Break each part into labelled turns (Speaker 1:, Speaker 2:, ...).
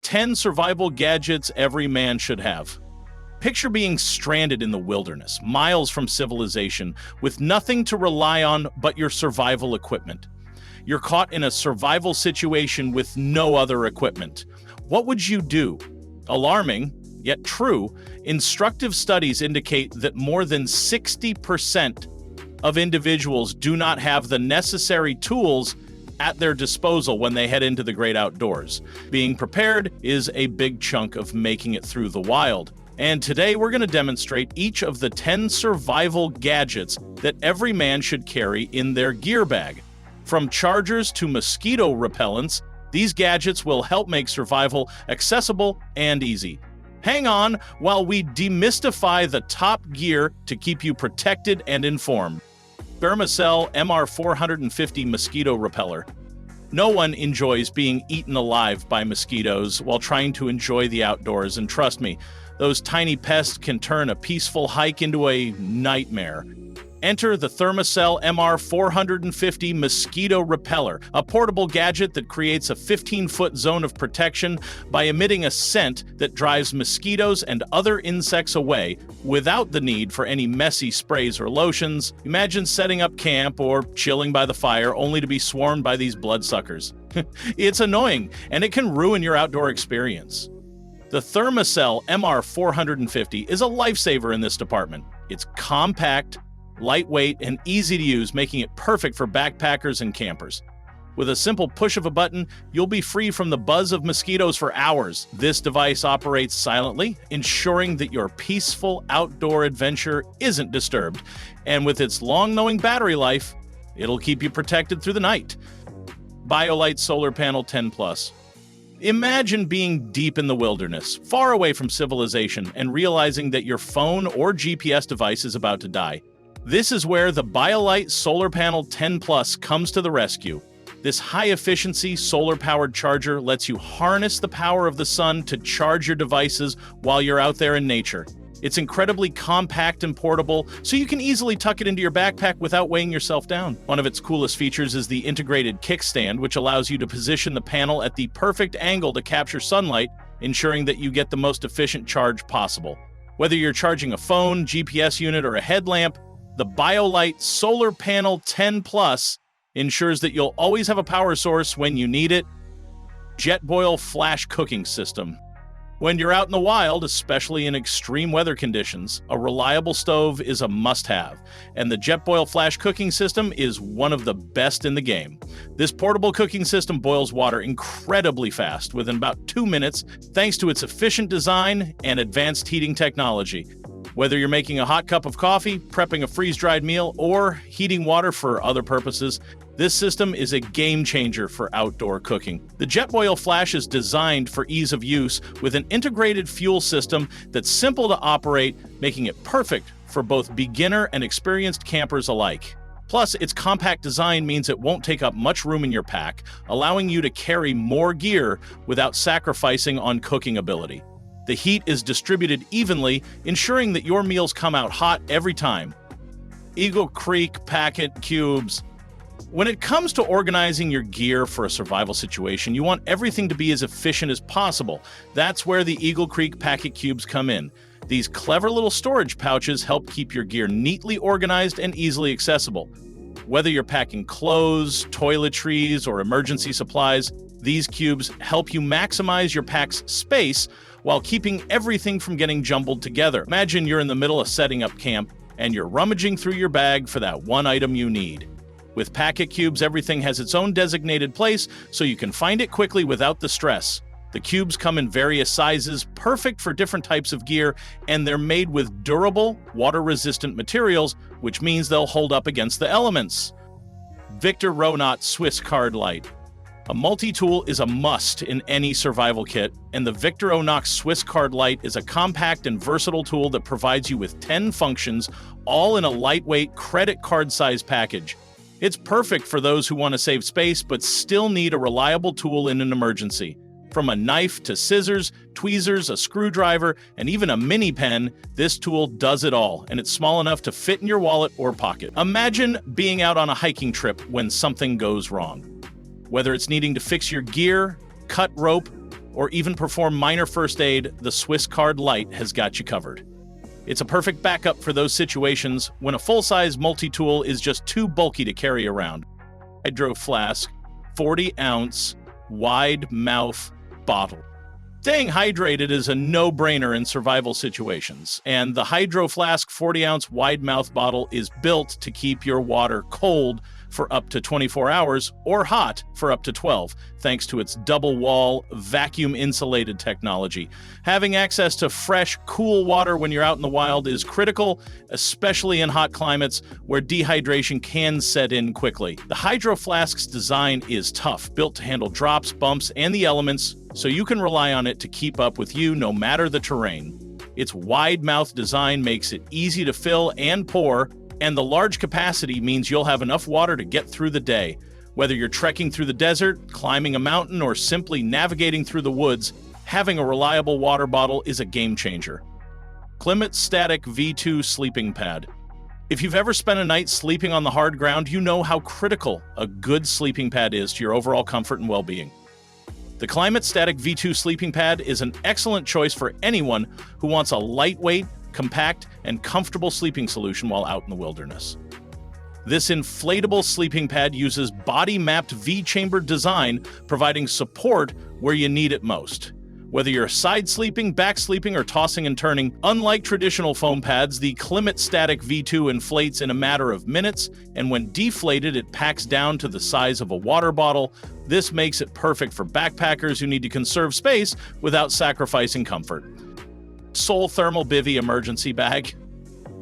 Speaker 1: 10 survival gadgets every man should have. Picture being stranded in the wilderness, miles from civilization, with nothing to rely on but your survival equipment. You're caught in a survival situation with no other equipment. What would you do? Alarming, yet true, instructive studies indicate that more than 60% of individuals do not have the necessary tools at their disposal when they head into the great outdoors. Being prepared is a big chunk of making it through the wild. And today we're going to demonstrate each of the 10 survival gadgets that every man should carry in their gear bag. From chargers to mosquito repellents, these gadgets will help make survival accessible and easy. Hang on while we demystify the top gear to keep you protected and informed. Thermacell MR450 Mosquito Repeller. No one enjoys being eaten alive by mosquitoes while trying to enjoy the outdoors, and trust me, those tiny pests can turn a peaceful hike into a nightmare. Enter the Thermacell MR450 Mosquito Repeller, a portable gadget that creates a 15-foot zone of protection by emitting a scent that drives mosquitoes and other insects away without the need for any messy sprays or lotions. Imagine setting up camp or chilling by the fire only to be swarmed by these bloodsuckers. It's annoying, and it can ruin your outdoor experience. The Thermacell MR450 is a lifesaver in this department. It's compact, lightweight, and easy to use, making it perfect for backpackers and campers. With a simple push of a button, you'll be free from the buzz of mosquitoes for hours. This device operates silently, ensuring that your peaceful outdoor adventure isn't disturbed. And with its long-knowing battery life, it'll keep you protected through the night. BioLite Solar Panel 10 Plus. Imagine being deep in the wilderness, far away from civilization, and realizing that your phone or GPS device is about to die. This is where the BioLite Solar Panel 10 Plus comes to the rescue. This high-efficiency solar-powered charger lets you harness the power of the sun to charge your devices while you're out there in nature. It's incredibly compact and portable, so you can easily tuck it into your backpack without weighing yourself down. One of its coolest features is the integrated kickstand, which allows you to position the panel at the perfect angle to capture sunlight, ensuring that you get the most efficient charge possible. Whether you're charging a phone, GPS unit, or a headlamp, the BioLite Solar Panel 10 Plus ensures that you'll always have a power source when you need it. Jetboil Flash Cooking System. When you're out in the wild, especially in extreme weather conditions, a reliable stove is a must-have, and the Jetboil Flash Cooking System is one of the best in the game. This portable cooking system boils water incredibly fast, within about 2 minutes, thanks to its efficient design and advanced heating technology. Whether you're making a hot cup of coffee, prepping a freeze-dried meal, or heating water for other purposes, this system is a game changer for outdoor cooking. The Jetboil Flash is designed for ease of use with an integrated fuel system that's simple to operate, making it perfect for both beginner and experienced campers alike. Plus, its compact design means it won't take up much room in your pack, allowing you to carry more gear without sacrificing on cooking ability. The heat is distributed evenly, ensuring that your meals come out hot every time. Eagle Creek Packet Cubes. When it comes to organizing your gear for a survival situation, you want everything to be as efficient as possible. That's where the Eagle Creek Packet Cubes come in. These clever little storage pouches help keep your gear neatly organized and easily accessible. Whether you're packing clothes, toiletries, or emergency supplies, these cubes help you maximize your pack's space while keeping everything from getting jumbled together. Imagine you're in the middle of setting up camp and you're rummaging through your bag for that one item you need. With Packet Cubes, everything has its own designated place, so you can find it quickly without the stress. The cubes come in various sizes, perfect for different types of gear, and they're made with durable, water-resistant materials, which means they'll hold up against the elements. Victor Ronaut Swiss Card Light. A multi-tool is a must in any survival kit, and the Victor Ronaut Swiss Card Light is a compact and versatile tool that provides you with 10 functions, all in a lightweight credit card-size package. It's perfect for those who want to save space but still need a reliable tool in an emergency. From a knife to scissors, tweezers, a screwdriver, and even a mini pen, this tool does it all, and it's small enough to fit in your wallet or pocket. Imagine being out on a hiking trip when something goes wrong. Whether it's needing to fix your gear, cut rope, or even perform minor first aid, the Swiss Card Lite has got you covered. It's a perfect backup for those situations when a full-size multi-tool is just too bulky to carry around. Hydro Flask 40-ounce wide mouth bottle. Staying hydrated is a no-brainer in survival situations, and the Hydro Flask 40-ounce wide mouth bottle is built to keep your water cold for up to 24 hours or hot for up to 12, thanks to its double-wall, vacuum-insulated technology. Having access to fresh, cool water when you're out in the wild is critical, especially in hot climates where dehydration can set in quickly. The Hydro Flask's design is tough, built to handle drops, bumps, and the elements, so you can rely on it to keep up with you no matter the terrain. Its wide-mouth design makes it easy to fill and pour, and the large capacity means you'll have enough water to get through the day. Whether you're trekking through the desert, climbing a mountain, or simply navigating through the woods, having a reliable water bottle is a game changer. Climate Static V2 Sleeping Pad. If you've ever spent a night sleeping on the hard ground, you know how critical a good sleeping pad is to your overall comfort and well-being. The Climate Static V2 Sleeping Pad is an excellent choice for anyone who wants a lightweight, compact, and comfortable sleeping solution while out in the wilderness. This inflatable sleeping pad uses body-mapped V-chamber design, providing support where you need it most. Whether you're side sleeping, back sleeping, or tossing and turning, unlike traditional foam pads, the Climate Static V2 inflates in a matter of minutes, and when deflated, it packs down to the size of a water bottle. This makes it perfect for backpackers who need to conserve space without sacrificing comfort. Sol Thermal Bivy Emergency Bag.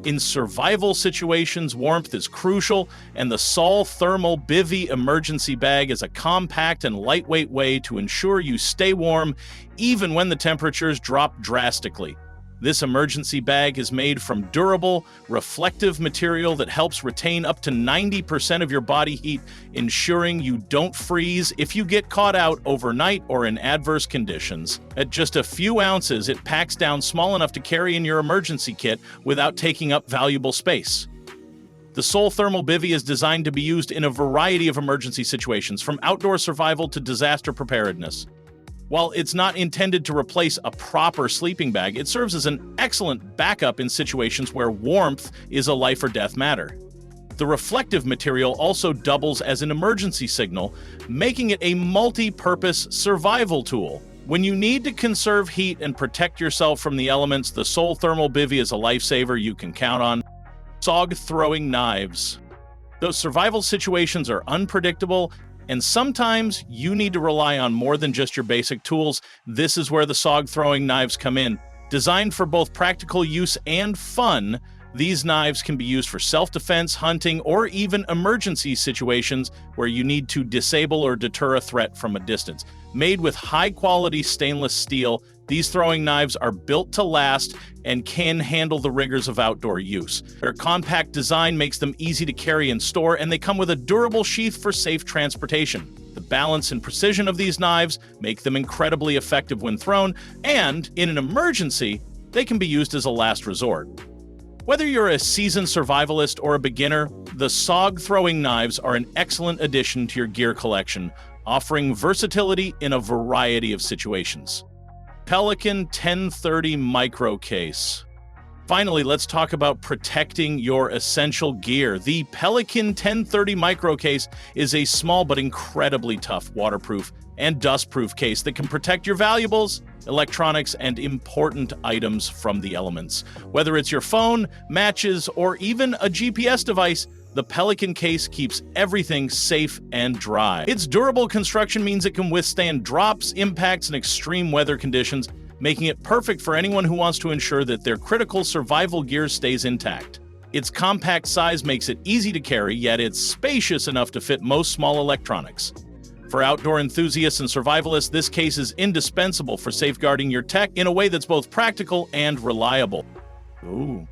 Speaker 1: In survival situations, warmth is crucial, and the Sol Thermal Bivy Emergency Bag is a compact and lightweight way to ensure you stay warm even when the temperatures drop drastically. This emergency bag is made from durable, reflective material that helps retain up to 90% of your body heat, ensuring you don't freeze if you get caught out overnight or in adverse conditions. At just a few ounces, it packs down small enough to carry in your emergency kit without taking up valuable space. The Sol Thermal Bivy is designed to be used in a variety of emergency situations, from outdoor survival to disaster preparedness. While it's not intended to replace a proper sleeping bag, it serves as an excellent backup in situations where warmth is a life or death matter. The reflective material also doubles as an emergency signal, making it a multi-purpose survival tool. When you need to conserve heat and protect yourself from the elements, the Sol Thermal Bivy is a lifesaver you can count on. Sog-throwing knives. Those survival situations are unpredictable, and sometimes you need to rely on more than just your basic tools. This is where the sog-throwing knives come in. Designed for both practical use and fun, these knives can be used for self-defense, hunting, or even emergency situations where you need to disable or deter a threat from a distance. Made with high-quality stainless steel, these throwing knives are built to last and can handle the rigors of outdoor use. Their compact design makes them easy to carry and store, and they come with a durable sheath for safe transportation. The balance and precision of these knives make them incredibly effective when thrown, and in an emergency, they can be used as a last resort. Whether you're a seasoned survivalist or a beginner, the sog-throwing knives are an excellent addition to your gear collection, offering versatility in a variety of situations. Pelican 1030 Micro Case. Finally, let's talk about protecting your essential gear. The Pelican 1030 Micro Case is a small but incredibly tough waterproof and dustproof case that can protect your valuables, electronics, and important items from the elements. Whether it's your phone, matches, or even a GPS device, the Pelican case keeps everything safe and dry. Its durable construction means it can withstand drops, impacts, and extreme weather conditions, making it perfect for anyone who wants to ensure that their critical survival gear stays intact. Its compact size makes it easy to carry, yet it's spacious enough to fit most small electronics. For outdoor enthusiasts and survivalists, this case is indispensable for safeguarding your tech in a way that's both practical and reliable. Ooh.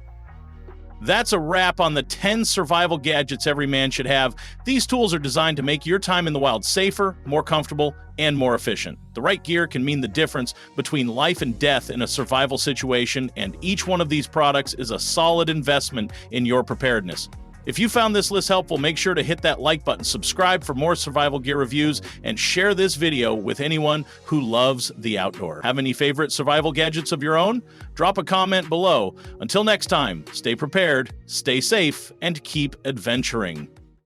Speaker 1: That's a wrap on the 10 survival gadgets every man should have. These tools are designed to make your time in the wild safer, more comfortable, and more efficient. The right gear can mean the difference between life and death in a survival situation, and each one of these products is a solid investment in your preparedness. If you found this list helpful, make sure to hit that like button, subscribe for more survival gear reviews, and share this video with anyone who loves the outdoor. Have any favorite survival gadgets of your own? Drop a comment below. Until next time, stay prepared, stay safe, and keep adventuring.